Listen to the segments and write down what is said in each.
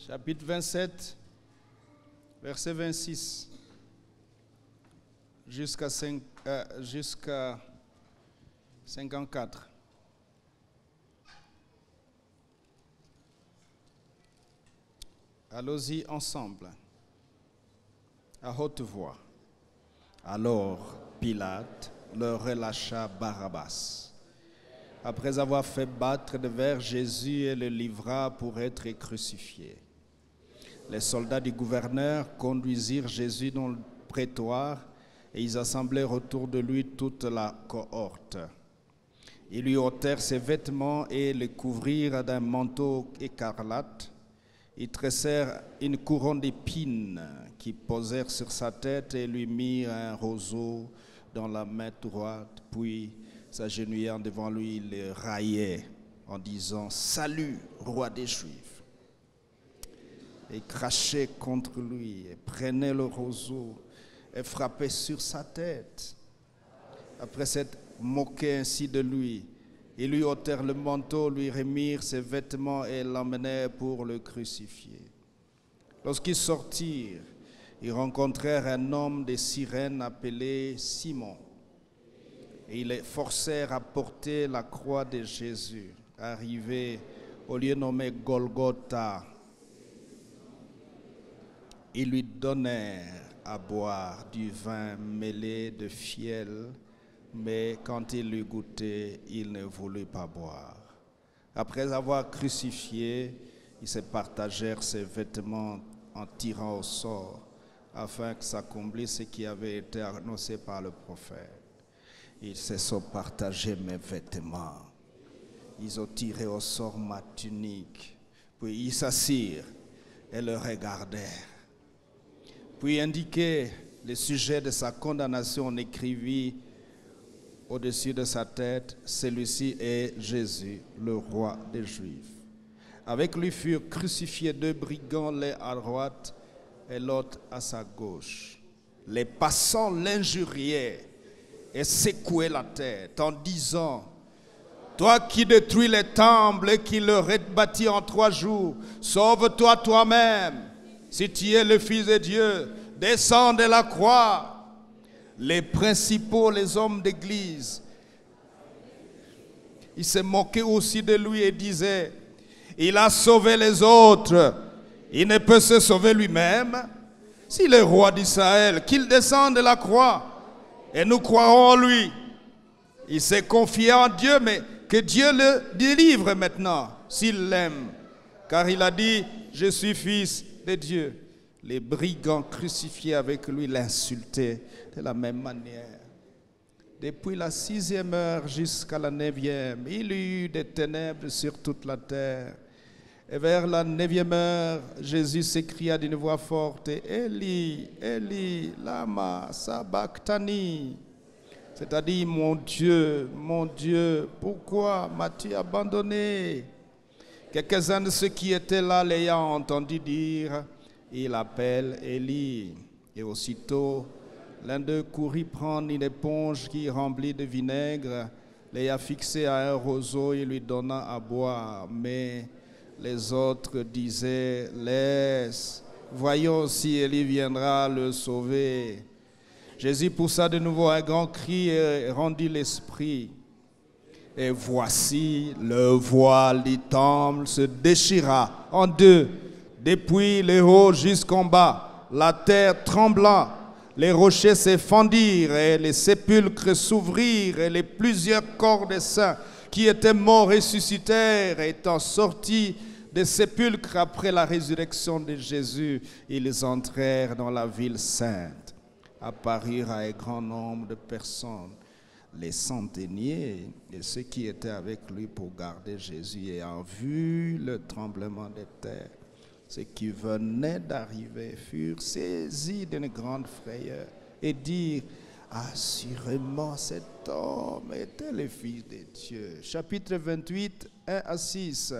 chapitre 27, verset 26, jusqu'à 54. Allons-y ensemble, à haute voix. Alors Pilate leur relâcha Barabbas, après avoir fait battre de verre Jésus et le livra pour être crucifié. Les soldats du gouverneur conduisirent Jésus dans le prétoire et ils assemblèrent autour de lui toute la cohorte. Ils lui ôtèrent ses vêtements et le couvrirent d'un manteau écarlate. Ils tressèrent une couronne d'épines qui posèrent sur sa tête et lui mirent un roseau dans la main droite, puis s'agenouillant devant lui, il le raillait en disant « Salut, roi des Juifs !» Et crachaient contre lui et prenaient le roseau et frappaient sur sa tête. Après s'être moqué ainsi de lui, ils lui ôtèrent le manteau, lui remirent ses vêtements et l'emmenèrent pour le crucifier. Lorsqu'ils sortirent, ils rencontrèrent un homme de Cyrène appelé Simon. Et ils les forcèrent à porter la croix de Jésus. Arrivés au lieu nommé Golgotha, ils lui donnèrent à boire du vin mêlé de fiel, mais quand il l'eut goûté, il ne voulut pas boire. Après avoir crucifié, ils se partagèrent ses vêtements en tirant au sort, afin que s'accomplisse ce qui avait été annoncé par le prophète. Ils se sont partagés mes vêtements. Ils ont tiré au sort ma tunique. Puis ils s'assirent et le regardèrent. Puis indiqué le sujet de sa condamnation, on écrivit au-dessus de sa tête, celui-ci est Jésus, le roi des Juifs. Avec lui furent crucifiés deux brigands, l'un à droite et l'autre à sa gauche. Les passants l'injuriaient et secouaient la tête en disant « Toi qui détruis les temples et qui le rebâtis en 3 jours, sauve-toi toi-même. Si tu es le Fils de Dieu, descends de la croix. » Les principaux, les hommes d'église, ils se moquaient aussi de lui et disaient « Il a sauvé les autres, il ne peut se sauver lui-même. S'il est roi d'Israël, qu'il descende de la croix et nous croirons en lui. » Il s'est confié en Dieu, mais que Dieu le délivre maintenant, s'il l'aime. Car il a dit « Je suis fils de Dieu ». Les brigands crucifiés avec lui l'insultaient de la même manière. Depuis la 6e heure jusqu'à la 9e, il y eut des ténèbres sur toute la terre. Et vers la 9e heure, Jésus s'écria d'une voix forte, « Eli, Eli, lama sabachthani » c'est-à-dire, mon Dieu, pourquoi m'as-tu abandonné? Quelques-uns de ceux qui étaient là l'ayant entendu dire, il appelle Élie. Et aussitôt, l'un d'eux courut prendre une éponge qui remplit de vinaigre, l'ayant fixée à un roseau et lui donna à boire. Mais les autres disaient, laisse, voyons si Élie viendra le sauver. Jésus poussa de nouveau un grand cri et rendit l'esprit. Et voici, le voile du temple se déchira en deux, depuis le haut jusqu'en bas. La terre trembla, les rochers se fendirent et les sépulcres s'ouvrirent et les plusieurs corps des saints qui étaient morts ressuscitèrent, étant sortis des sépulcres après la résurrection de Jésus. Ils entrèrent dans la ville sainte, apparurent à un grand nombre de personnes, les centeniers et ceux qui étaient avec lui pour garder Jésus, ayant vu le tremblement de terre. Ceux qui venaient d'arriver furent saisis d'une grande frayeur et dirent, assurément cet homme était le Fils de Dieu. Chapitre 28, 1 à 6.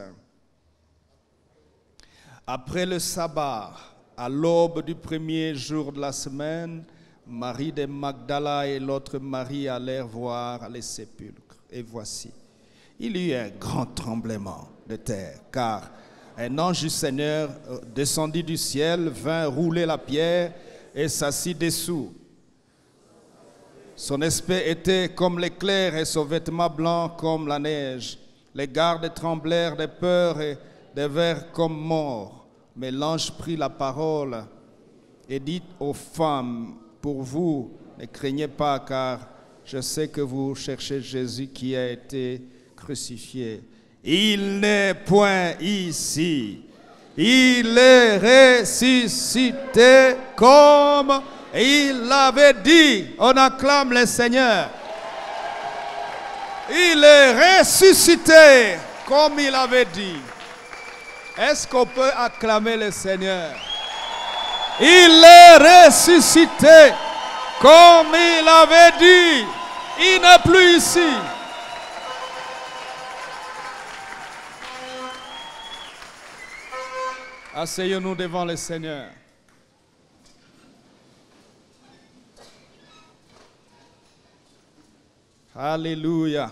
Après le sabbat, à l'aube du premier jour de la semaine, Marie de Magdala et l'autre Marie allèrent voir les sépulcres. Et voici, il y eut un grand tremblement de terre, car Un ange du Seigneur descendit du ciel, vint rouler la pierre et s'assit dessous. Son aspect était comme l'éclair et son vêtement blanc comme la neige. Les gardes tremblèrent de peur et devinrent comme morts. Mais l'ange prit la parole et dit aux femmes, pour vous, ne craignez pas, car je sais que vous cherchez Jésus qui a été crucifié. Il n'est point ici. Il est ressuscité comme il l'avait dit. On acclame le Seigneur. Il est ressuscité comme il avait dit. Est-ce qu'on peut acclamer le Seigneur? Il est ressuscité comme il avait dit. Il n'est plus ici. Asseyons-nous devant le Seigneur. Alléluia.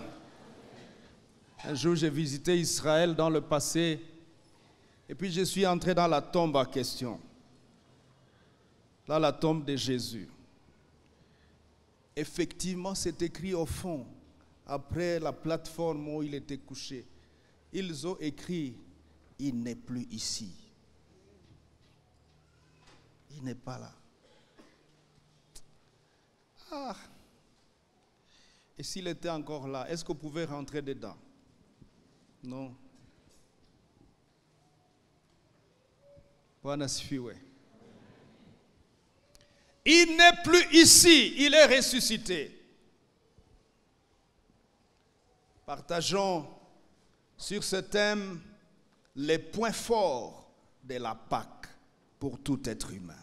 Un jour, j'ai visité Israël dans le passé et puis je suis entré dans la tombe en question. Dans la tombe de Jésus. Effectivement, c'est écrit au fond, après la plateforme où il était couché. Ils ont écrit, il n'est plus ici. Il n'est pas là. Ah. Et s'il était encore là, est-ce qu'on pouvait rentrer dedans? Non. Bwana asifiwe. Il n'est plus ici, il est ressuscité. Partageons sur ce thème les points forts de la Pâque pour tout être humain.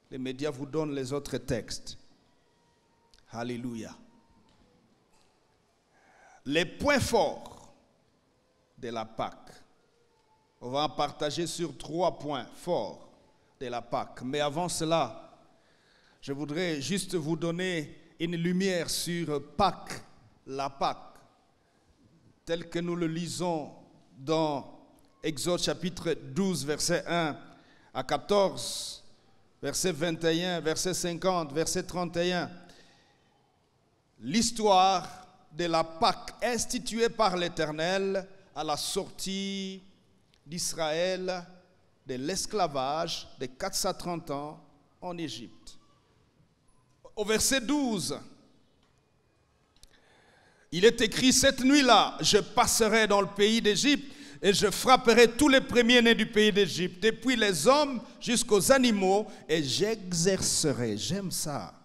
Les médias vous donnent les autres textes. Alléluia. Les points forts de la Pâque. On va en partager sur 3 points forts de la Pâque. Mais avant cela, je voudrais juste vous donner une lumière sur Pâque, la Pâque, tel que nous le lisons dans Exode chapitre 12, verset 1 à 14, verset 21, verset 50, verset 31. L'histoire de la Pâque instituée par l'Éternel à la sortie d'Israël de l'esclavage de 430 ans en Égypte. Au verset 12, il est écrit, cette nuit-là, je passerai dans le pays d'Égypte et je frapperai tous les premiers-nés du pays d'Égypte, depuis les hommes jusqu'aux animaux, et j'exercerai, j'aime ça,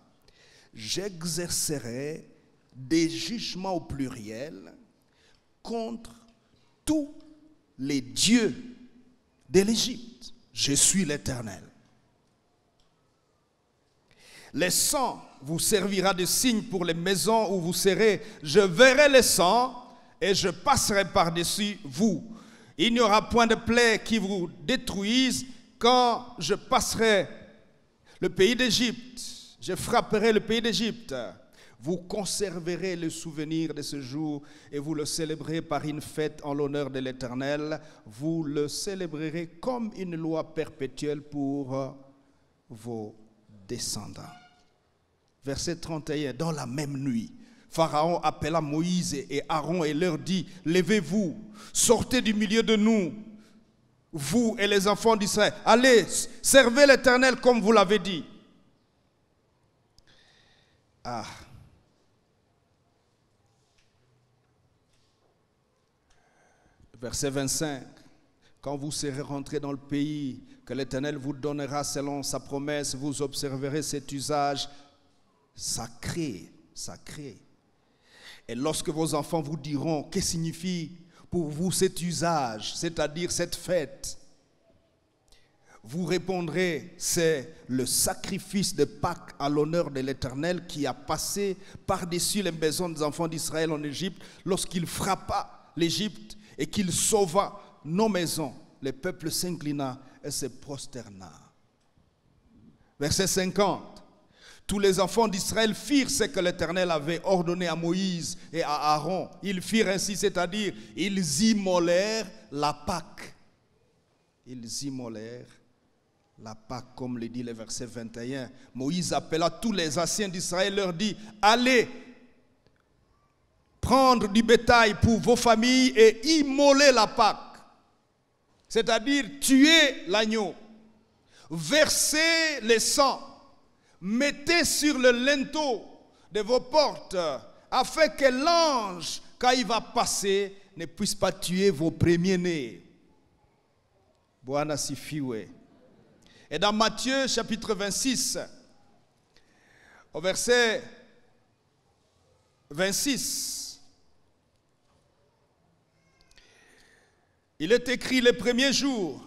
j'exercerai des jugements au pluriel contre tous les dieux de l'Égypte. Je suis l'Éternel. Le sang vous servira de signe pour les maisons où vous serez. Je verrai le sang et je passerai par-dessus vous. Il n'y aura point de plaie qui vous détruise quand je passerai le pays d'Égypte. Je frapperai le pays d'Égypte. Vous conserverez le souvenir de ce jour et vous le célébrerez par une fête en l'honneur de l'Éternel. Vous le célébrerez comme une loi perpétuelle pour vos descendants. Verset 31, dans la même nuit, Pharaon appela Moïse et Aaron et leur dit, levez-vous, sortez du milieu de nous, vous et les enfants d'Israël. Allez, servez l'Éternel comme vous l'avez dit. Ah. Verset 25. Quand vous serez rentrés dans le pays que l'Éternel vous donnera selon sa promesse, vous observerez cet usage sacré, sacré. Et lorsque vos enfants vous diront, que signifie pour vous cet usage, c'est-à-dire cette fête, vous répondrez, c'est le sacrifice de Pâques à l'honneur de l'Éternel qui a passé par-dessus les maisons des enfants d'Israël en Égypte lorsqu'il frappa l'Égypte et qu'il sauva nos maisons. Le peuple s'inclina et se prosterna. Verset 50. tous les enfants d'Israël firent ce que l'Éternel avait ordonné à Moïse et à Aaron. Ils firent ainsi, c'est-à-dire, ils immolèrent la Pâque. Ils immolèrent la Pâque, comme le dit le verset 21. Moïse appela tous les anciens d'Israël, leur dit, allez prendre du bétail pour vos familles et immoler la Pâque. C'est-à-dire tuer l'agneau, versez le sang, mettez sur le linteau de vos portes, afin que l'ange, quand il va passer, ne puisse pas tuer vos premiers-nés. Bwana sifiwe. Et dans Matthieu chapitre 26, au verset 26, il est écrit le premier jour,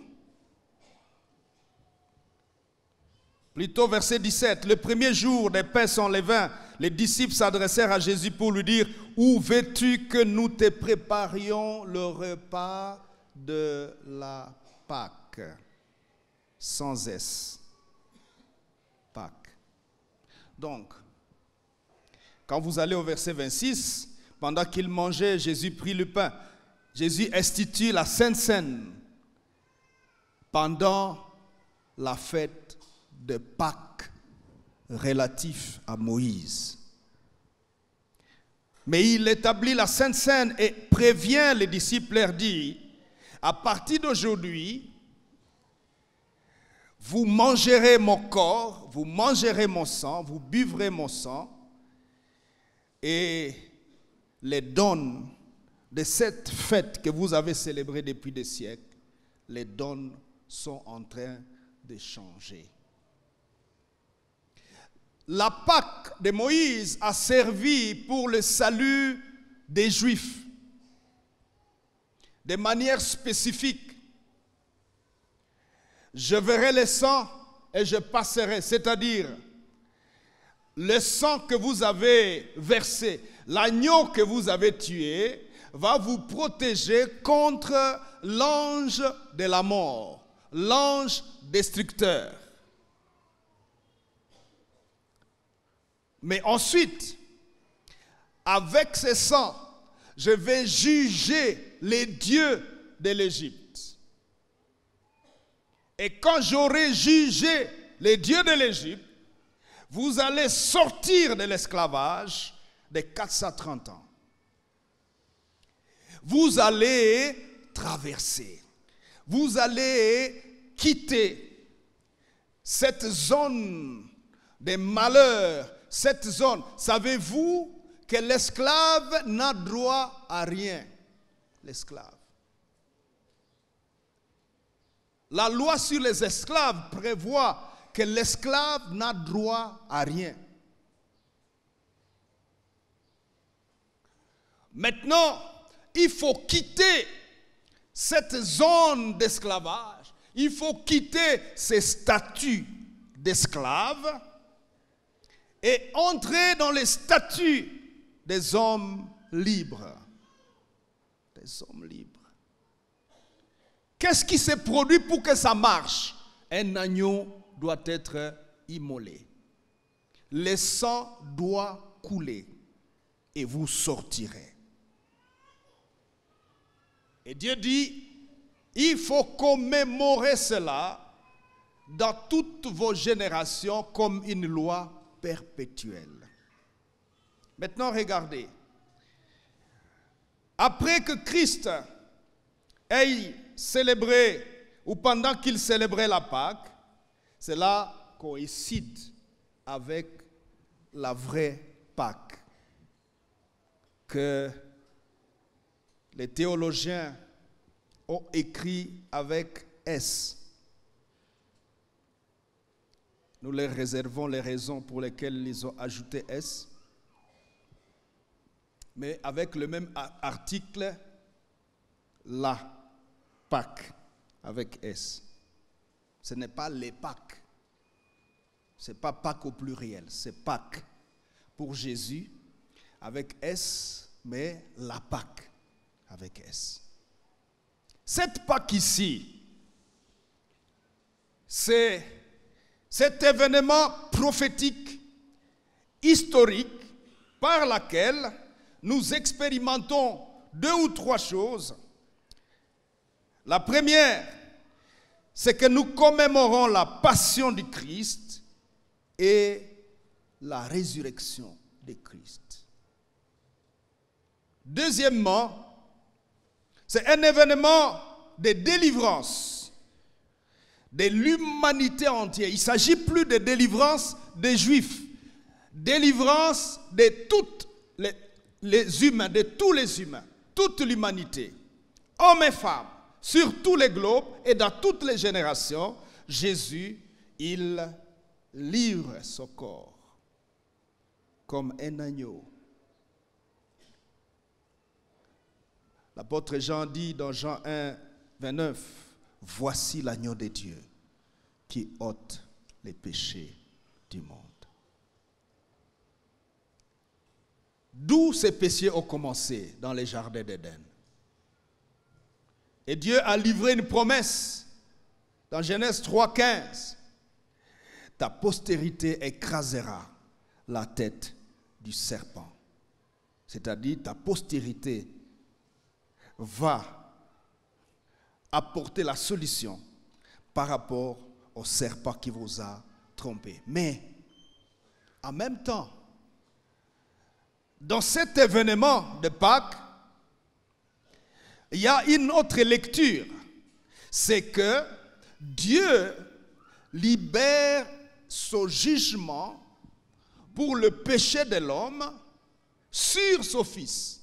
plutôt verset 17, le premier jour des pains sans levain, les disciples s'adressèrent à Jésus pour lui dire, où veux-tu que nous te préparions le repas de la Pâque? Sans S. Pâques. Donc, quand vous allez au verset 26, pendant qu'il mangeait, Jésus prit le pain. Jésus institue la Sainte Seine pendant la fête de Pâques relative à Moïse. Mais il établit la Sainte Seine et prévient les disciples, leur dit, à partir d'aujourd'hui, vous mangerez mon corps, vous mangerez mon sang, vous buvrez mon sang, et les dons de cette fête que vous avez célébrée depuis des siècles, les dons sont en train de changer. La Pâque de Moïse a servi pour le salut des Juifs de manière spécifique. Je verrai le sang et je passerai, c'est-à-dire le sang que vous avez versé, l'agneau que vous avez tué, va vous protéger contre l'ange de la mort, l'ange destructeur. Mais ensuite, avec ce sang, je vais juger les dieux de l'Égypte. Et quand j'aurai jugé les dieux de l'Égypte, vous allez sortir de l'esclavage de 430 ans. Vous allez traverser, vous allez quitter cette zone de malheur, cette zone. Savez-vous que l'esclave n'a droit à rien? L'esclave. La loi sur les esclaves prévoit que l'esclave n'a droit à rien. Maintenant, il faut quitter cette zone d'esclavage. Il faut quitter ces statuts d'esclaves et entrer dans les statuts des hommes libres. Des hommes libres. Qu'est-ce qui se produit pour que ça marche? Un agneau doit être immolé. Le sang doit couler et vous sortirez. Et Dieu dit, il faut commémorer cela dans toutes vos générations comme une loi perpétuelle. Maintenant, regardez. Après que Christ ait célébré, ou pendant qu'il célébrait la Pâque, cela coïncide avec la vraie Pâque que les théologiens ont écrit avec S. Nous leur réservons les raisons pour lesquelles ils ont ajouté S. Mais avec le même article, la Pâques, avec S. Ce n'est pas les Pâques. Ce n'est pas Pâques au pluriel, c'est Pâques pour Jésus, avec S, mais la Pâque, avec S. Cette Pâque ici, c'est cet événement prophétique historique par laquelle nous expérimentons 2 ou 3 choses. La première, c'est que nous commémorons la passion du Christ et la résurrection de Christ. Deuxièmement, c'est un événement de délivrance de l'humanité entière. Il ne s'agit plus de délivrance des Juifs, délivrance de tous les humains, de tous les humains, toute l'humanité, hommes et femmes, sur tous les globes et dans toutes les générations. Jésus, il livre son corps comme un agneau. L'apôtre Jean dit dans Jean 1, 29, « Voici l'agneau de Dieu qui ôte les péchés du monde. » D'où ces péchés ont commencé dans les jardins d'Éden. Et Dieu a livré une promesse dans Genèse 3, 15. « Ta postérité écrasera la tête du serpent. » C'est-à-dire ta postérité va apporter la solution par rapport au serpent qui vous a trompé. Mais en même temps, dans cet événement de Pâques, il y a une autre lecture. C'est que Dieu libère son jugement pour le péché de l'homme sur son Fils.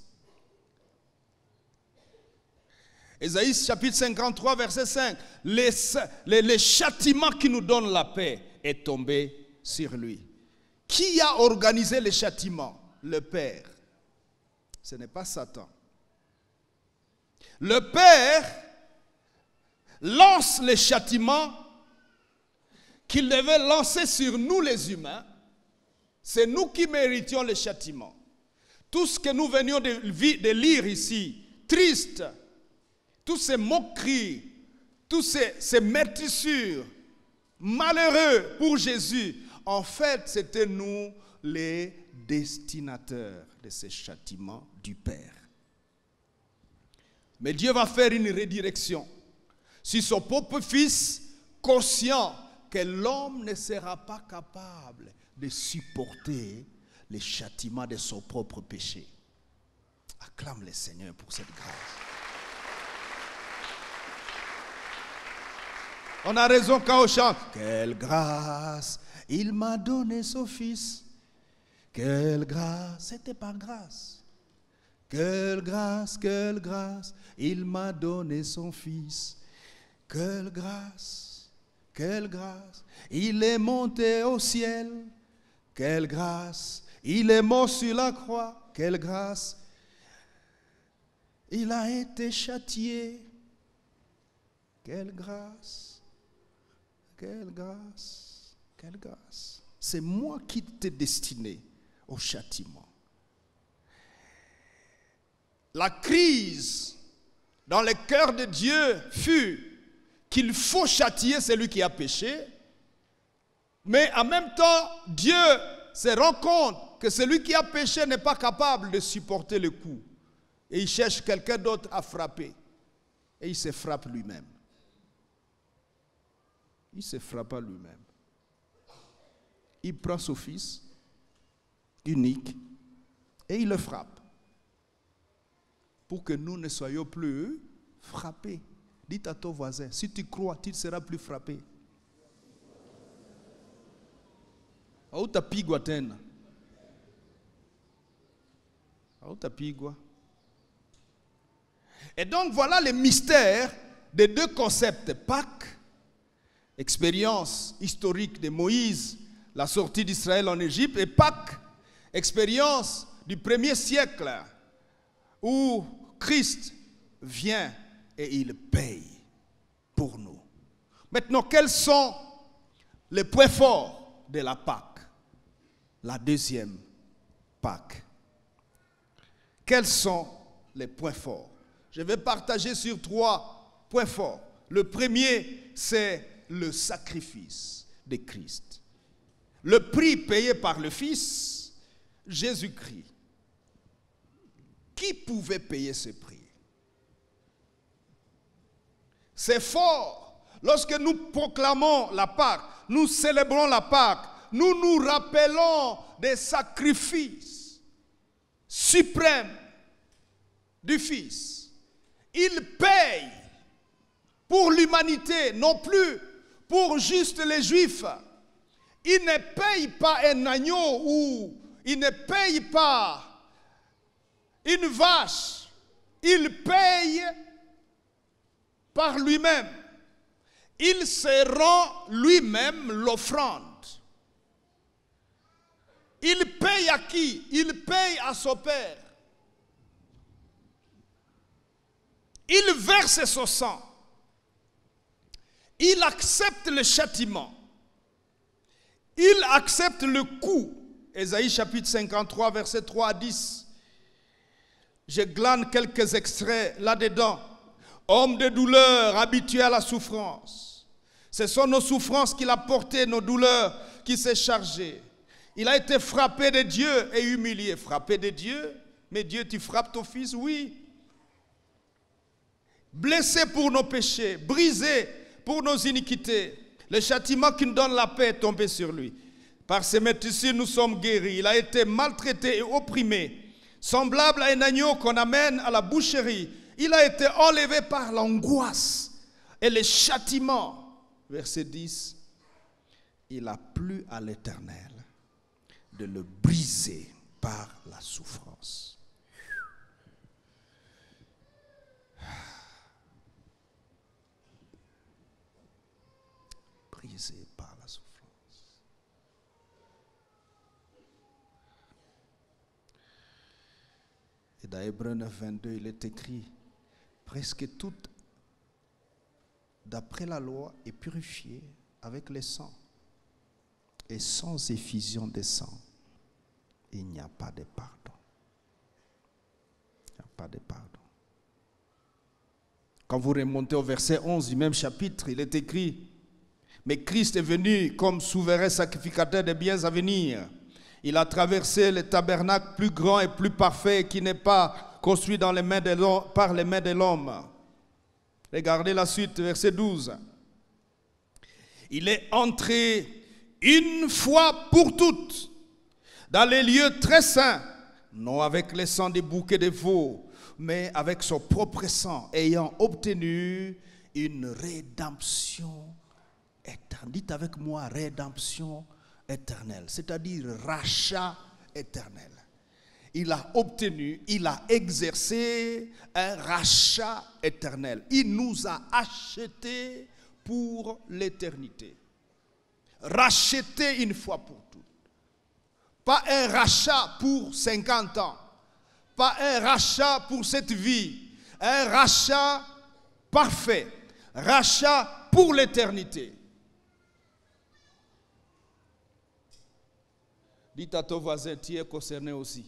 Ésaïe chapitre 53, verset 5. Le châtiment qui nous donne la paix est tombé sur lui. Qui a organisé le châtiment? Le Père. Ce n'est pas Satan. Le Père lance le châtiment qu'il devait lancer sur nous les humains. C'est nous qui méritions le châtiment. Tout ce que nous venions de lire ici, triste, tous ces moqueries, tous ces meurtrissures, malheureux pour Jésus, en fait, c'était nous les destinataires de ces châtiments du Père. Mais Dieu va faire une redirection sur son propre Fils, conscient que l'homme ne sera pas capable de supporter les châtiments de son propre péché. Acclame le Seigneur pour cette grâce. On a raison quand on chante. Quelle grâce, il m'a donné son Fils. Quelle grâce, c'était par grâce. Quelle grâce, il m'a donné son Fils. Quelle grâce, il est monté au ciel. Quelle grâce, il est mort sur la croix. Quelle grâce, il a été châtié. Quelle grâce, quelle grâce, quelle grâce. C'est moi qui t'ai destiné au châtiment. La crise dans le cœur de Dieu fut qu'il faut châtier celui qui a péché, mais en même temps, Dieu se rend compte que celui qui a péché n'est pas capable de supporter le coup. Et il cherche quelqu'un d'autre à frapper. Et il se frappe lui-même. Il se frappe à lui-même. Il prend son Fils unique et il le frappe. Pour que nous ne soyons plus frappés. Dites à ton voisin, si tu crois, tu ne seras plus frappé. Hautapigwa tena. Hautapigwa. Et donc voilà le mystère des deux concepts. Pâques, expérience historique de Moïse, la sortie d'Israël en Égypte, et Pâques, expérience du 1er siècle où Christ vient et il paye pour nous. Maintenant, quels sont les points forts de la Pâque? La deuxième Pâque. Quels sont les points forts? Je vais partager sur 3 points forts. Le premier, c'est le sacrifice de Christ. Le prix payé par le Fils Jésus-Christ, qui pouvait payer ce prix? C'est fort. Lorsque nous proclamons la Pâque, nous célébrons la Pâque, nous nous rappelons des sacrifices suprêmes du Fils. Il paye pour l'humanité, non plus pour juste les Juifs. Il ne paye pas un agneau ou il ne paye pas une vache. Il paye par lui-même. Il se rend lui-même l'offrande. Il paye à qui? Il paye à son Père. Il verse son sang. Il accepte le châtiment. Il accepte le coup. Ésaïe chapitre 53, versets 3 à 10. Je glane quelques extraits là-dedans. Homme de douleur, habitué à la souffrance. Ce sont nos souffrances qu'il a portées, nos douleurs qui s'est chargé. Il a été frappé de Dieu et humilié. Frappé de Dieu? Mais Dieu, tu frappes ton fils? Oui. Blessé pour nos péchés, brisé pour nos iniquités. Le châtiment qui nous donne la paix est tombé sur lui. Par ses meurtrissures, nous sommes guéris. Il a été maltraité et opprimé. Semblable à un agneau qu'on amène à la boucherie, il a été enlevé par l'angoisse et le châtiment. Verset 10. Il a plu à l'Éternel de le briser par la souffrance. Brisé par la souffrance. Et dans Hébreux 9, 22, il est écrit: presque tout, d'après la loi, est purifié avec le sang. Et sans effusion de sang, il n'y a pas de pardon. Il n'y a pas de pardon. Quand vous remontez au verset 11 du même chapitre, il est écrit: mais Christ est venu comme souverain sacrificateur des biens à venir. Il a traversé le tabernacle plus grand et plus parfait qui n'est pas construit dans les mains de l'homme, par les mains de l'homme. Regardez la suite, verset 12. Il est entré une fois pour toutes dans les lieux très saints, non avec le sang des boucs et des veaux, mais avec son propre sang, ayant obtenu une rédemption éternelle. Dites avec moi, rédemption éternelle, c'est-à-dire rachat éternel. Il a obtenu, il a exercé un rachat éternel. Il nous a achetés pour l'éternité. Racheté une fois pour toutes. Pas un rachat pour 50 ans. Pas un rachat pour cette vie. Un rachat parfait. Rachat pour l'éternité. Dites à ton voisin, tu es concerné aussi.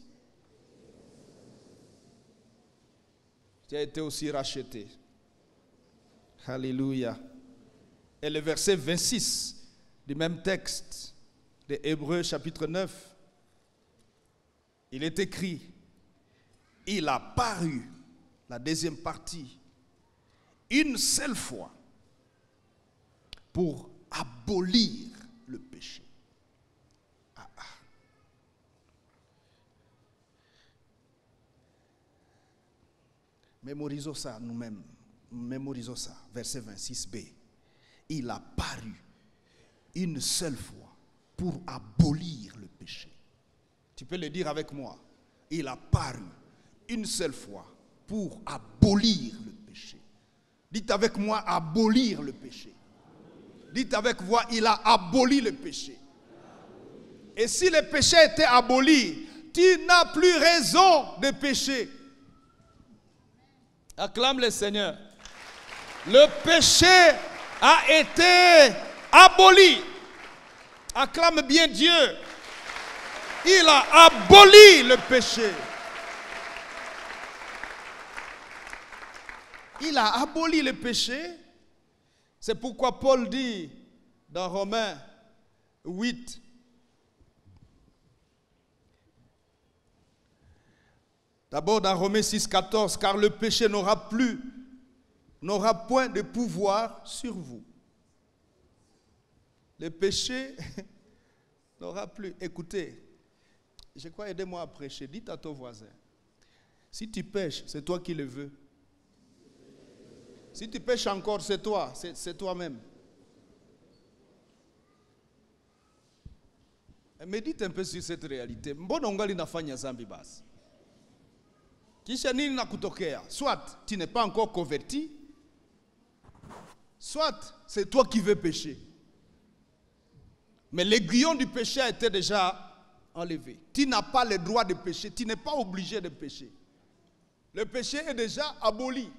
Tu as été aussi racheté. Alléluia. Et le verset 26 du même texte de Hébreux chapitre 9, il est écrit: il a paru, la deuxième partie, une seule fois pour abolir le péché. Mémorisons ça nous-mêmes. Mémorisons ça. Verset 26b. Il a paru une seule fois pour abolir le péché. Tu peux le dire avec moi. Il a paru une seule fois pour abolir le péché. Dites avec moi, abolir le péché. Dites avec moi, il a aboli le péché. Et si le péché était aboli, tu n'as plus raison de pécher. Acclame le Seigneur. Le péché a été aboli. Acclame bien Dieu. Il a aboli le péché. Il a aboli le péché. C'est pourquoi Paul dit dans Romains 8, D'abord dans Romains 6,14, car le péché n'aura point de pouvoir sur vous. Le péché n'aura plus. Écoutez, je crois, aidez-moi à prêcher. Dites à ton voisin, si tu pêches, c'est toi qui le veux. Si tu pêches encore, c'est toi, c'est toi-même. Médite un peu sur cette réalité. Mbona ungali nafanya zambi basi? Kisha nini nakutokea? Soit tu n'es pas encore converti, soit c'est toi qui veux pécher. Mais l'aiguillon du péché a été déjà enlevé. Tu n'as pas le droit de pécher, tu n'es pas obligé de pécher. Le péché est déjà aboli.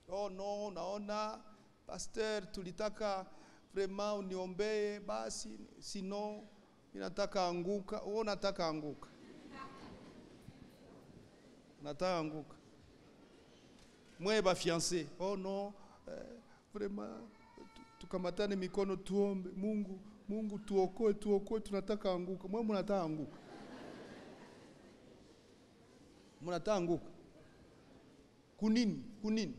Oh non, naona, pasteur, tulitaka vraiment uniombee basi, sinon ninataka anguka. Oh, nataka anguka. Nataka anguka. Mwe ba fiancé. Oh non, vraiment tukamatane mikono tuombe. Mungu tuokoe, tunataka anguka. Mwe mnataka anguka. Mnataka anguka. Kunini.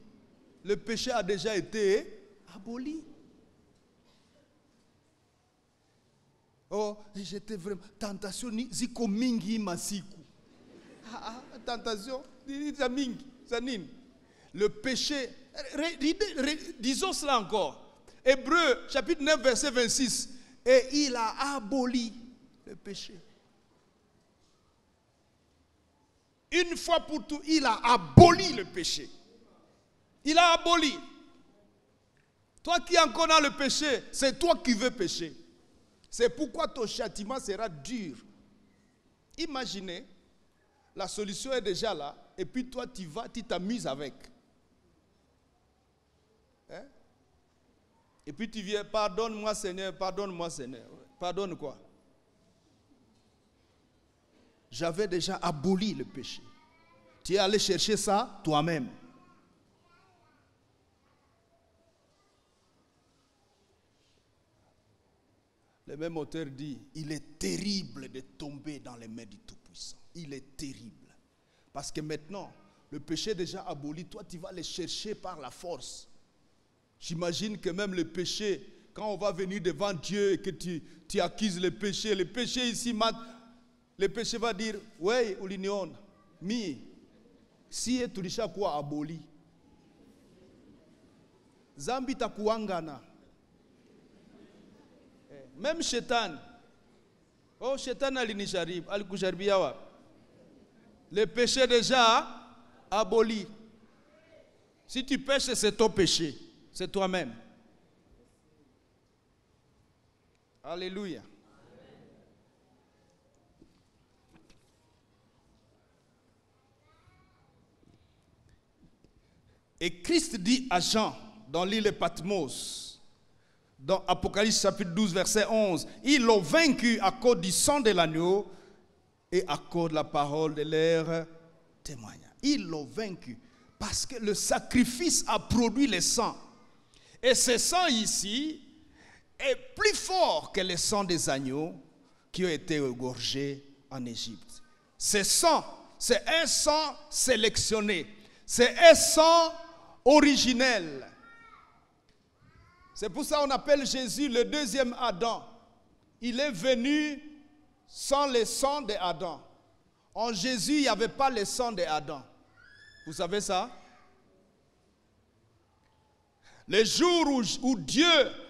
Le péché a déjà été aboli. Oh, j'étais vraiment tentation ziko mingi masiku. Tentation za mingi, za nini? Le péché, disons cela encore. Hébreux chapitre 9 verset 26, et il a aboli le péché. Une fois pour tout, il a aboli le péché. Il a aboli. Toi qui es encore dans le péché, c'est toi qui veux pécher. C'est pourquoi ton châtiment sera dur. Imaginez, la solution est déjà là, et puis toi tu t'amuses avec. Hein? Et puis tu viens, pardonne-moi Seigneur, pardonne-moi Seigneur. Pardonne quoi? J'avais déjà aboli le péché. Tu es allé chercher ça toi-même. Le même auteur dit, il est terrible de tomber dans les mains du Tout-Puissant. Il est terrible. Parce que maintenant, le péché est déjà aboli. Toi, tu vas le chercher par la force. J'imagine que même le péché, quand on va venir devant Dieu et que tu accuses le péché ici, le péché va dire, ouais, uliniona, si tulisha kuwa aboli. Zambi takuangana. Même Shétan. Oh, Shétan alikujaribia wa. Le péché déjà aboli. Si tu pêches, c'est ton péché. C'est toi-même. Alléluia. Et Christ dit à Jean, dans l'île de Patmos, dans Apocalypse chapitre 12, verset 11, ils l'ont vaincu à cause du sang de l'agneau et à cause de la parole de leur témoignage. Ils l'ont vaincu parce que le sacrifice a produit le sang. Et ce sang ici est plus fort que le sang des agneaux qui ont été égorgés en Égypte. Ce sang, c'est un sang sélectionné. C'est un sang originel. C'est pour ça qu'on appelle Jésus le deuxième Adam. Il est venu sans le sang d'Adam. En Jésus, il n'y avait pas le sang d'Adam. Vous savez ça? Le jour où Dieu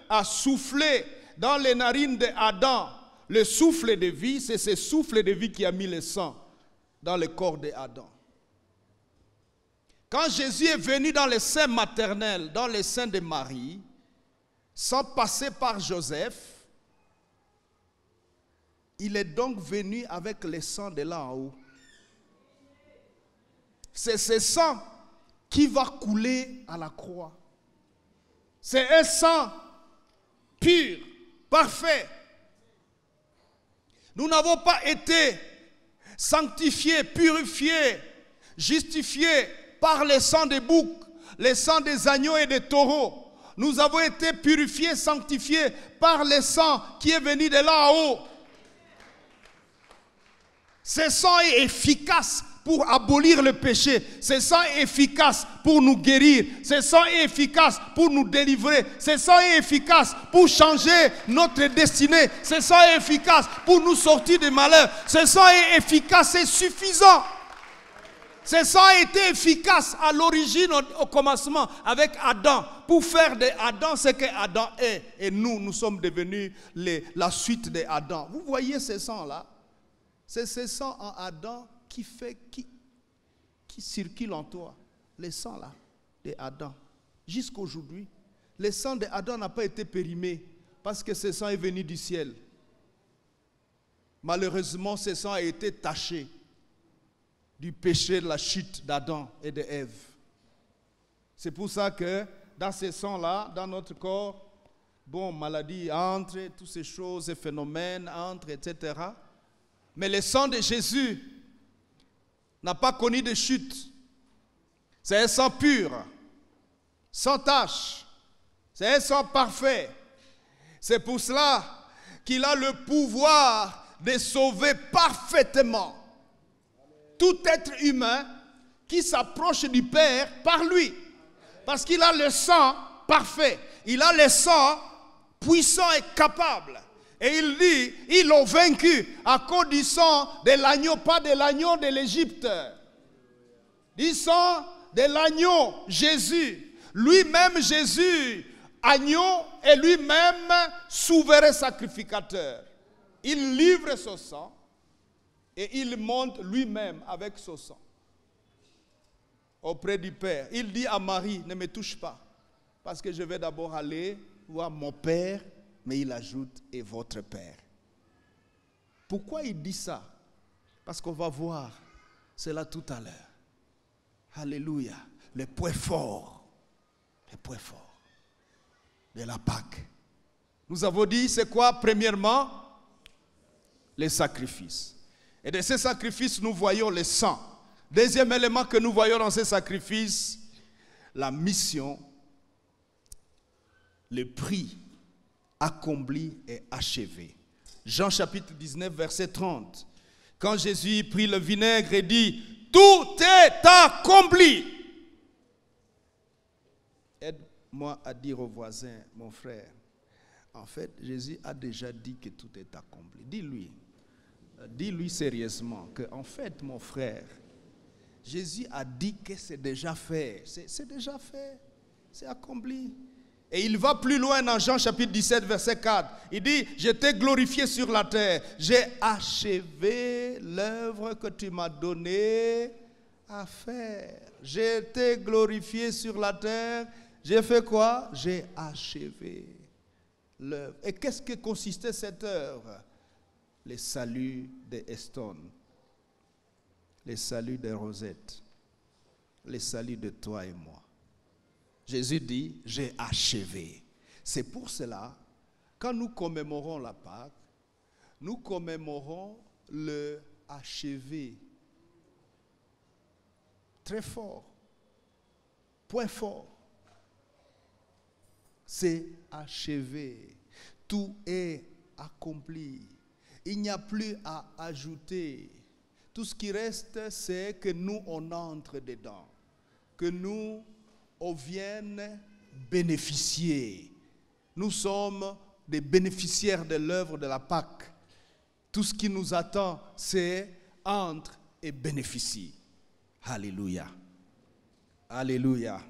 a soufflé dans les narines d'Adam le souffle de vie, c'est ce souffle de vie qui a mis le sang dans le corps d'Adam. Quand Jésus est venu dans le sein maternel, dans le sein de Marie, sans passer par Joseph, il est donc venu avec le sang de là en haut. C'est ce sang qui va couler à la croix. C'est un sang pur, parfait. Nous n'avons pas été sanctifiés, purifiés, justifiés par le sang des boucs, le sang des agneaux et des taureaux. Nous avons été purifiés, sanctifiés par le sang qui est venu de là en haut. Ce sang est efficace pour abolir le péché. Ce sang est efficace pour nous guérir. Ce sang est efficace pour nous délivrer. Ce sang est efficace pour changer notre destinée. Ce sang est efficace pour nous sortir du malheur. Ce sang est efficace et suffisant. Ce sang a été efficace à l'origine, au commencement, avec Adam, pour faire de Adam ce que Adam est. Et nous sommes devenus la suite de Adam. Vous voyez ce sang-là? C'est ce sang en Adam qui circule en toi. Le sang là, de Adam. Jusqu'aujourd'hui, le sang de Adam n'a pas été périmé parce que ce sang est venu du ciel. Malheureusement, ce sang a été taché du péché de la chute d'Adam et d'Ève. C'est pour ça que dans ces sangs-là, dans notre corps, maladie entre, toutes ces choses, ces phénomènes entrent, etc. Mais le sang de Jésus n'a pas connu de chute. C'est un sang pur, sans tache. C'est un sang parfait. C'est pour cela qu'il a le pouvoir de sauver parfaitement tout être humain qui s'approche du Père par lui. Parce qu'il a le sang parfait. Il a le sang puissant et capable. Et il dit, ils l'ont vaincu à cause du sang de l'agneau, pas de l'agneau de l'Égypte. Du sang de l'agneau, Jésus. Lui-même, Jésus, agneau, et lui-même, souverain sacrificateur. Il livre son sang. Et il monte lui-même avec son sang auprès du Père. Il dit à Marie, ne me touche pas, parce que je vais d'abord aller voir mon Père, mais il ajoute, et votre Père. Pourquoi il dit ça? Parce qu'on va voir cela tout à l'heure. Alléluia. Le point fort de la Pâque. Nous avons dit, c'est quoi? Premièrement, les sacrifices. Et de ces sacrifices, nous voyons le sang. Deuxième élément que nous voyons dans ces sacrifices, la mission, le prix accompli et achevé. Jean chapitre 19, verset 30. Quand Jésus prit le vinaigre et dit, tout est accompli. Aide-moi à dire au voisin, mon frère, en fait, Jésus a déjà dit que tout est accompli. Dis-lui sérieusement que, en fait, mon frère, Jésus a dit que c'est déjà fait. C'est déjà fait. C'est accompli. Et il va plus loin dans Jean chapitre 17, verset 4. Il dit, je t'ai glorifié sur la terre. J'ai achevé l'œuvre que tu m'as donnée à faire. Je t'ai glorifié sur la terre. J'ai fait quoi? J'ai achevé l'œuvre. Et qu'est-ce que consistait cette œuvre? Les saluts de Eston, les saluts de Rosette, les saluts de toi et moi. Jésus dit, j'ai achevé. C'est pour cela, quand nous commémorons la Pâque, nous commémorons le achevé. Très fort. Point fort. C'est achevé. Tout est accompli. Il n'y a plus à ajouter. Tout ce qui reste, c'est que nous, on entre dedans. Que nous, on vienne bénéficier. Nous sommes des bénéficiaires de l'œuvre de la Pâque. Tout ce qui nous attend, c'est entre et bénéficie. Alléluia. Alléluia.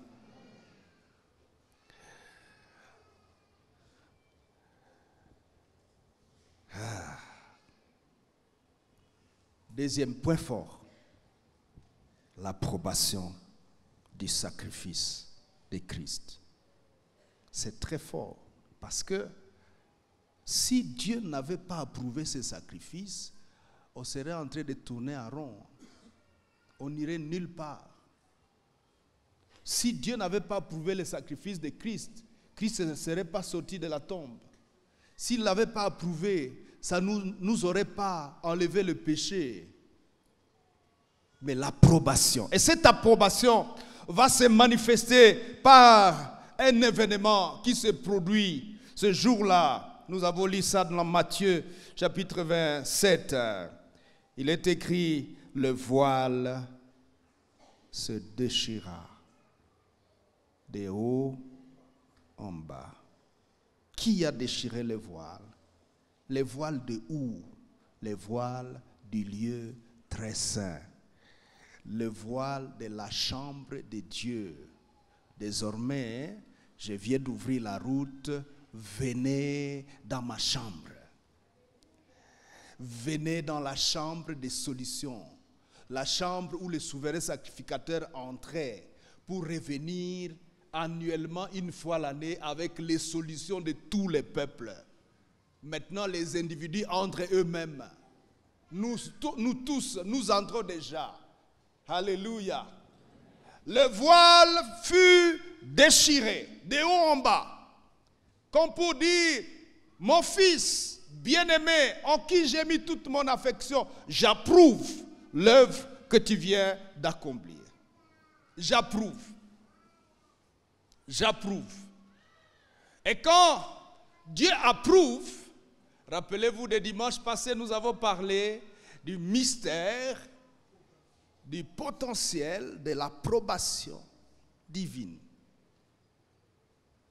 Deuxième point fort, l'approbation du sacrifice de Christ. C'est très fort parce que si Dieu n'avait pas approuvé ce sacrifice, on serait en train de tourner en rond. On n'irait nulle part. Si Dieu n'avait pas approuvé le sacrifice de Christ, Christ ne serait pas sorti de la tombe. S'il ne l'avait pas approuvé, ça ne nous aurait pas enlevé le péché. Mais l'approbation. Et cette approbation va se manifester par un événement qui se produit ce jour-là. Nous avons lu ça dans Matthieu chapitre 27. Il est écrit, le voile se déchira de haut en bas. Qui a déchiré le voile? Les voiles de où? Les voiles du lieu très saint. Le voile de la chambre de Dieu. Désormais, je viens d'ouvrir la route. Venez dans ma chambre. Venez dans la chambre des solutions. La chambre où le souverain sacrificateur entrait pour revenir annuellement une fois l'année avec les solutions de tous les peuples. Maintenant, les individus entrent eux-mêmes. Nous tous, nous entrons déjà. Alléluia. Le voile fut déchiré de haut en bas. Comme pour dire, mon fils bien-aimé, en qui j'ai mis toute mon affection, j'approuve l'œuvre que tu viens d'accomplir. J'approuve. J'approuve. Et quand Dieu approuve, rappelez-vous, des dimanches passés, nous avons parlé du mystère, du potentiel de l'approbation divine.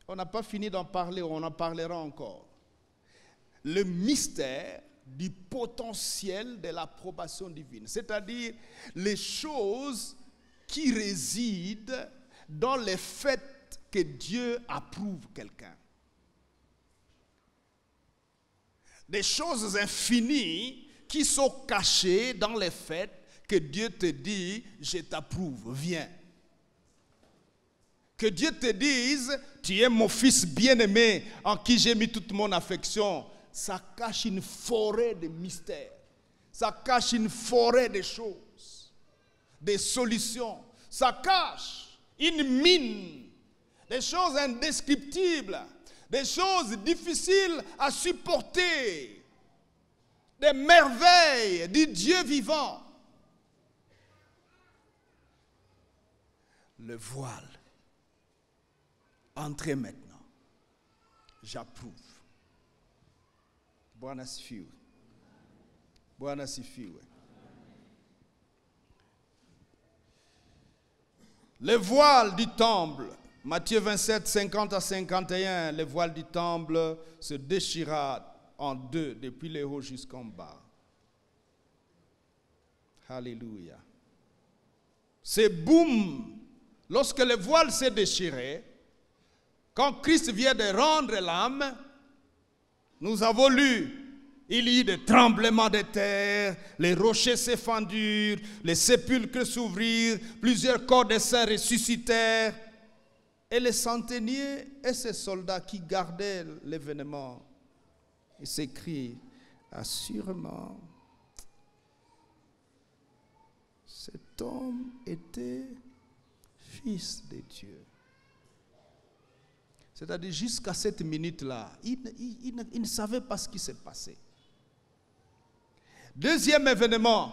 On n'a pas fini d'en parler, on en parlera encore. Le mystère du potentiel de l'approbation divine, c'est-à-dire les choses qui résident dans le fait que Dieu approuve quelqu'un. Des choses infinies qui sont cachées dans le fait que Dieu te dit, je t'approuve, viens. Que Dieu te dise, tu es mon fils bien-aimé en qui j'ai mis toute mon affection. Ça cache une forêt de mystères. Ça cache une forêt de choses, des solutions. Ça cache une mine, des choses indescriptibles, des choses difficiles à supporter, des merveilles du Dieu vivant. Le voile. Entrez maintenant. J'approuve. Bwana sifiwe. Bwana sifiwe. Le voile du temple, Matthieu 27, 50 à 51, le voile du temple se déchira en deux, depuis le haut jusqu'en bas. Alléluia. C'est boum. Lorsque le voile s'est déchiré, quand Christ vient de rendre l'âme, nous avons lu, il y eut des tremblements de terre, les rochers s'effondrèrent, les sépulcres s'ouvrirent, plusieurs corps de saints ressuscitèrent. Et les centeniers et ces soldats qui gardaient l'événement, ils s'écrient, assurément, cet homme était fils de Dieu. C'est-à-dire jusqu'à cette minute-là, il ne savait pas ce qui s'est passé. Deuxième événement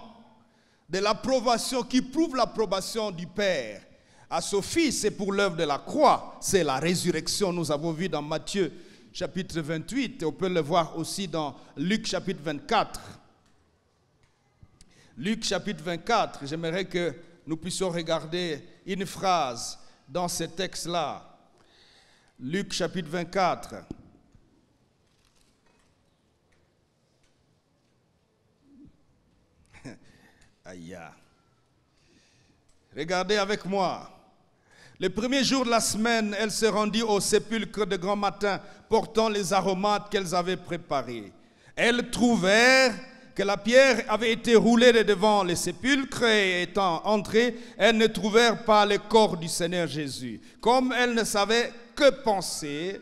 de l'approbation qui prouve l'approbation du Père à son Fils et pour l'œuvre de la croix, c'est la résurrection. Nous avons vu dans Matthieu chapitre 28 et on peut le voir aussi dans Luc chapitre 24. Luc chapitre 24, j'aimerais que nous puissions regarder une phrase dans ce texte-là. Luc chapitre 24. Aïe. Regardez avec moi. Le premier jour de la semaine, elle se rendit au sépulcre de grand matin, portant les aromates qu'elles avaient préparés. Elles trouvèrent que la pierre avait été roulée de devant le sépulcre et étant entrées, elles ne trouvèrent pas le corps du Seigneur Jésus. Comme elles ne savaient que penser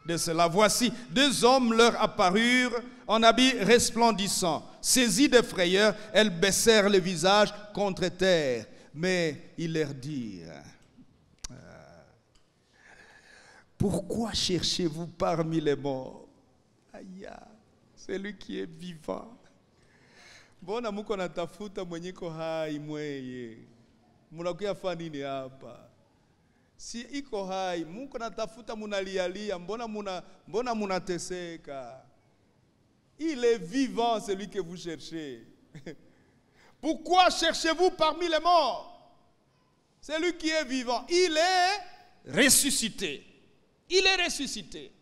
de cela, voici, deux hommes leur apparurent en habits resplendissants. Saisies de frayeur, elles baissèrent le visage contre terre. Mais ils leur dirent, pourquoi cherchez-vous parmi les morts? Aïe, celui qui est vivant. Mbona muko natafuta mwenye ko hai mweye? Munakuya fanya nini hapa? Si iko hai, muko natafuta munalialia, mbona munateseka? Il est vivant celui que vous cherchez. Pourquoi cherchez-vous parmi les morts celui qui est vivant? Il est ressuscité. Il est ressuscité.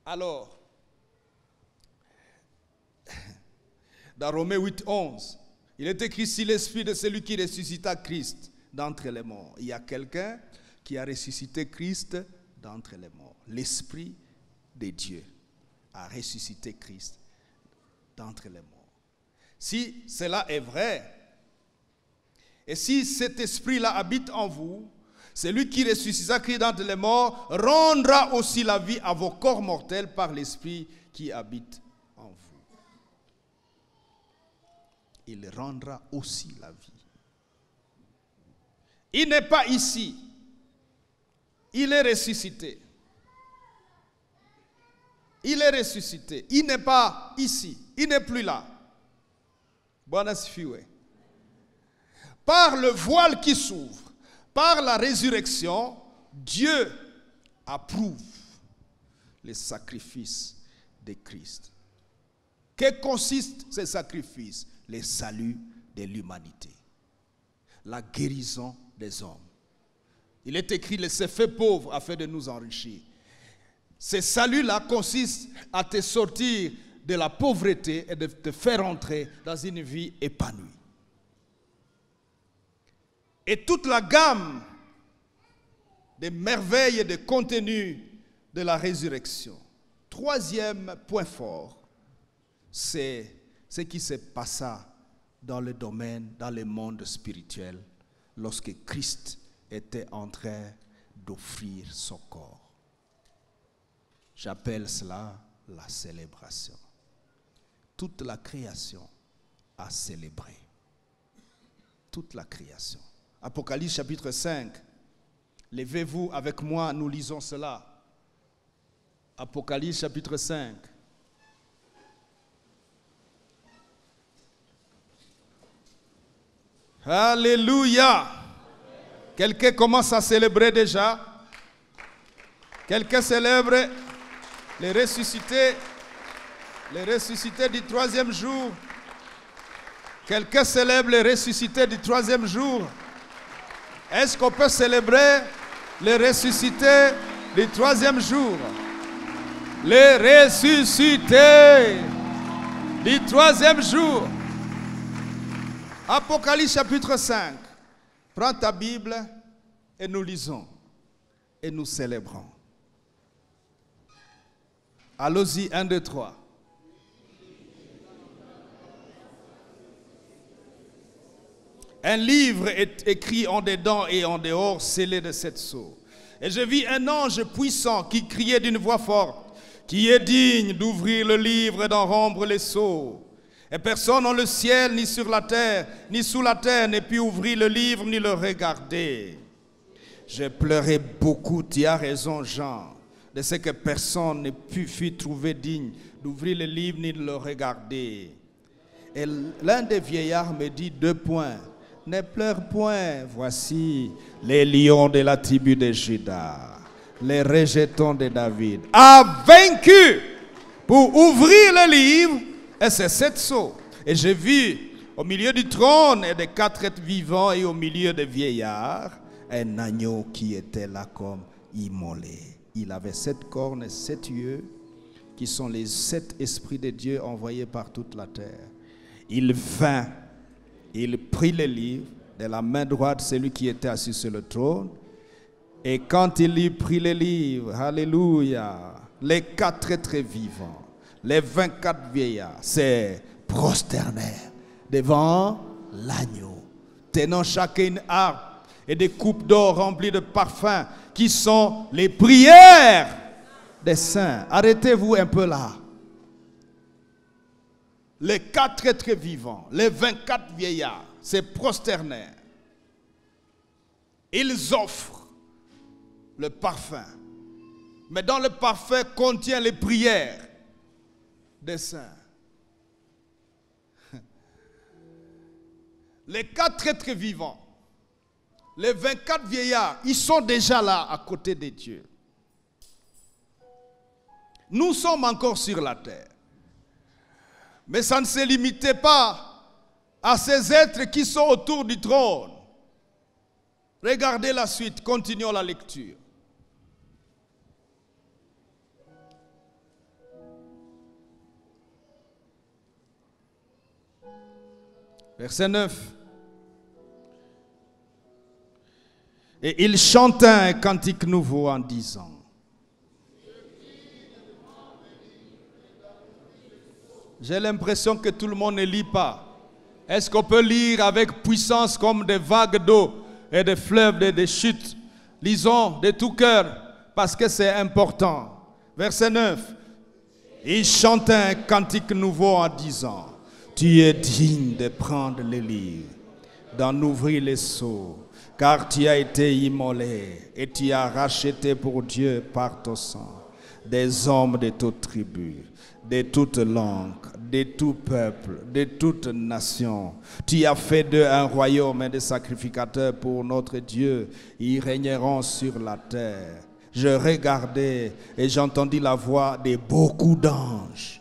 Alors, dans Romains 8, 11, il est écrit, si l'esprit de celui qui ressuscita Christ d'entre les morts. Il y a quelqu'un qui a ressuscité Christ d'entre les morts. L'esprit de Dieu a ressuscité Christ d'entre les morts. Si cela est vrai, et si cet esprit-là habite en vous, celui qui ressuscita Christ d'entre les morts rendra aussi la vie à vos corps mortels par l'esprit qui habite en vous. Il rendra aussi la vie. Il n'est pas ici. Il est ressuscité. Il est ressuscité. Il n'est pas ici. Il n'est plus là. Par le voile qui s'ouvre, par la résurrection, Dieu approuve les sacrifices de Christ. Que consistent ces sacrifices? Le salut de l'humanité, la guérison des hommes. Il est écrit, il s'est fait pauvre afin de nous enrichir. Ce salut-là consiste à te sortir de la pauvreté et de te faire entrer dans une vie épanouie. Et toute la gamme des merveilles et des contenus de la résurrection. Troisième point fort, c'est ce qui se passa dans le domaine, dans le monde spirituel, lorsque Christ était en train d'offrir son corps. J'appelle cela la célébration. Toute la création a célébré. Toute la création. Apocalypse chapitre 5. Levez-vous avec moi, nous lisons cela. Apocalypse chapitre 5. Alléluia. Quelqu'un commence à célébrer déjà. Quelqu'un célèbre les ressuscités du troisième jour. Quelqu'un célèbre les ressuscités du troisième jour. Est-ce qu'on peut célébrer les ressuscités du troisième jour? Les ressuscités du troisième jour. Apocalypse chapitre 5. Prends ta Bible et nous lisons et nous célébrons. Allons-y, 1, 2, 3. Un livre est écrit en dedans et en dehors, scellé de 7 sceaux. Et je vis un ange puissant qui criait d'une voix forte, qui est digne d'ouvrir le livre et d'en rompre les sceaux. Et personne dans le ciel, ni sur la terre, ni sous la terre, n'a pu ouvrir le livre, ni le regarder. J'ai pleuré beaucoup, tu as raison, Jean, de ce que personne ne fut trouvé digne d'ouvrir le livre, ni de le regarder. Et l'un des vieillards me dit 2 points. Ne pleure point, voici les lions de la tribu de Juda, les rejetons de David, a vaincu pour ouvrir le livre et ses 7 sceaux. Et j'ai vu au milieu du trône et des 4 êtres vivants et au milieu des vieillards, un agneau qui était là comme immolé. Il avait 7 cornes et 7 yeux, qui sont les 7 esprits de Dieu envoyés par toute la terre. Il vint. Il prit le livre de la main droite de celui qui était assis sur le trône. Et quand il eut pris le livre, alléluia, les 4 êtres vivants, les 24 vieillards, se prosternèrent devant l'agneau, tenant chacun une harpe et des coupes d'or remplies de parfums, qui sont les prières des saints. Arrêtez-vous un peu là. Les 4 êtres vivants, les 24 vieillards, se prosternèrent. Ils offrent le parfum. Mais dans le parfum contient les prières des saints. Les 4 êtres vivants, les 24 vieillards, ils sont déjà là à côté de Dieu. Nous sommes encore sur la terre. Mais ça ne se limitait pas à ces êtres qui sont autour du trône. Regardez la suite, continuons la lecture. Verset 9. Et il chanta un cantique nouveau en disant: j'ai l'impression que tout le monde ne lit pas. Est-ce qu'on peut lire avec puissance comme des vagues d'eau et des fleuves et des chutes? Lisons de tout cœur parce que c'est important. Verset 9. Il chantait un cantique nouveau en disant: tu es digne de prendre les livres, d'en ouvrir les sceaux, car tu as été immolé et tu as racheté pour Dieu par ton sang des hommes de toutes tribus, de toutes langues, de tout peuple, de toute nation. Tu as fait d'eux un royaume et des sacrificateurs pour notre Dieu. Ils régneront sur la terre. Je regardais et j'entendis la voix de beaucoup d'anges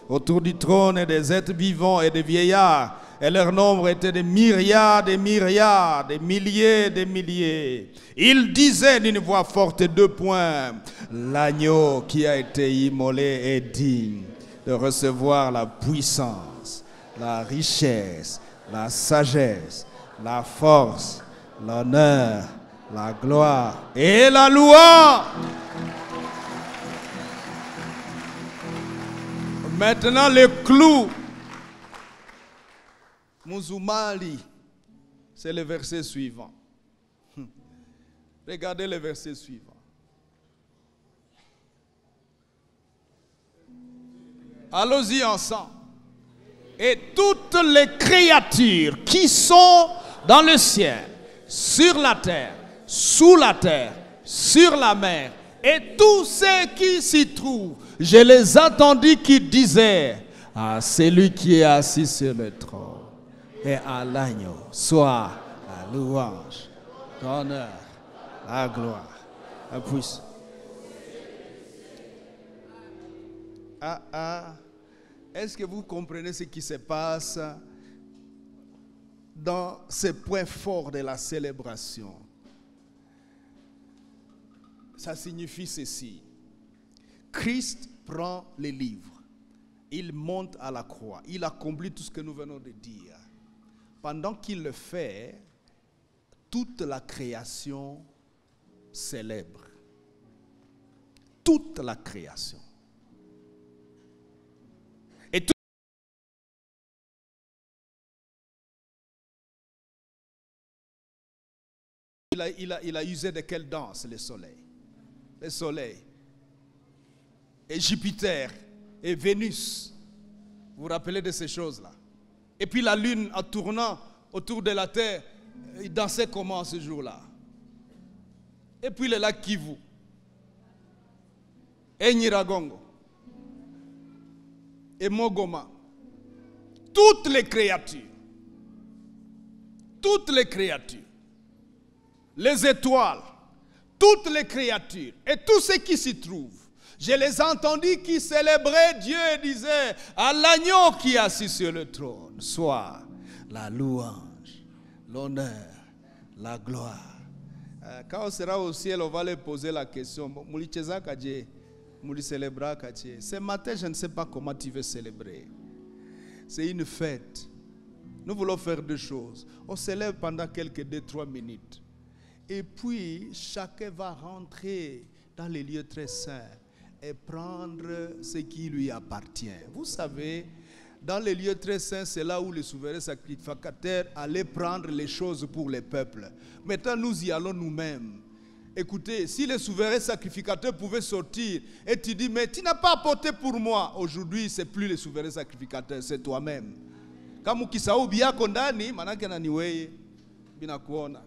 autour du trône et des êtres vivants et des vieillards. Et leur nombre était de myriades et myriades, des milliers et des milliers. Ils disaient d'une voix forte, 2 points: l'agneau qui a été immolé est digne de recevoir la puissance, la richesse, la sagesse, la force, l'honneur, la gloire et la louange. Maintenant le clou. Muzumali, c'est le verset suivant. Regardez le verset suivant. Allons-y ensemble. Et toutes les créatures qui sont dans le ciel, sur la terre, sous la terre, sur la mer, et tous ceux qui s'y trouvent, je les entendis qui disaient: à celui qui est assis sur le trône et à l'agneau soit la louange, l'honneur, la gloire, la puissance. Est-ce que vous comprenez ce qui se passe dans ces points forts de la célébration? Ça signifie ceci: Christ prend les livres, il monte à la croix, il accomplit tout ce que nous venons de dire. Pendant qu'il le fait, toute la création célèbre. Toute la création. Et tout il a usé de quelle danse? Le soleil. Le soleil. Et Jupiter et Vénus. Vous vous rappelez de ces choses-là? Et puis la lune, en tournant autour de la terre, il dansait comment ce jour-là? Et puis le lac Kivu. Et Nyiragongo. Et Mogoma. Toutes les créatures. Toutes les créatures. Les étoiles. Toutes les créatures. Et tous ceux qui s'y trouvent. Je les entendis qui célébraient Dieu et disaient: à l'agneau qui est assis sur le trône soit la louange, l'honneur, la gloire. Quand on sera au ciel, on va leur poser la question: ce matin, je ne sais pas comment tu veux célébrer. C'est une fête. Nous voulons faire 2 choses. On célèbre pendant quelques 2-3 minutes. Et puis, chacun va rentrer dans les lieux très saints et prendre ce qui lui appartient. Vous savez, dans les lieux très saints, c'est là où les souverains sacrificateurs allaient prendre les choses pour les peuples. Maintenant, nous y allons nous-mêmes. Écoutez, si les souverains sacrificateurs pouvaient sortir et tu dis: mais tu n'as pas apporté pour moi. Aujourd'hui, ce n'est plus les souverains sacrificateurs, c'est toi-même. Kama ukisahau biyako ndani, manake na ni wewe binakuona.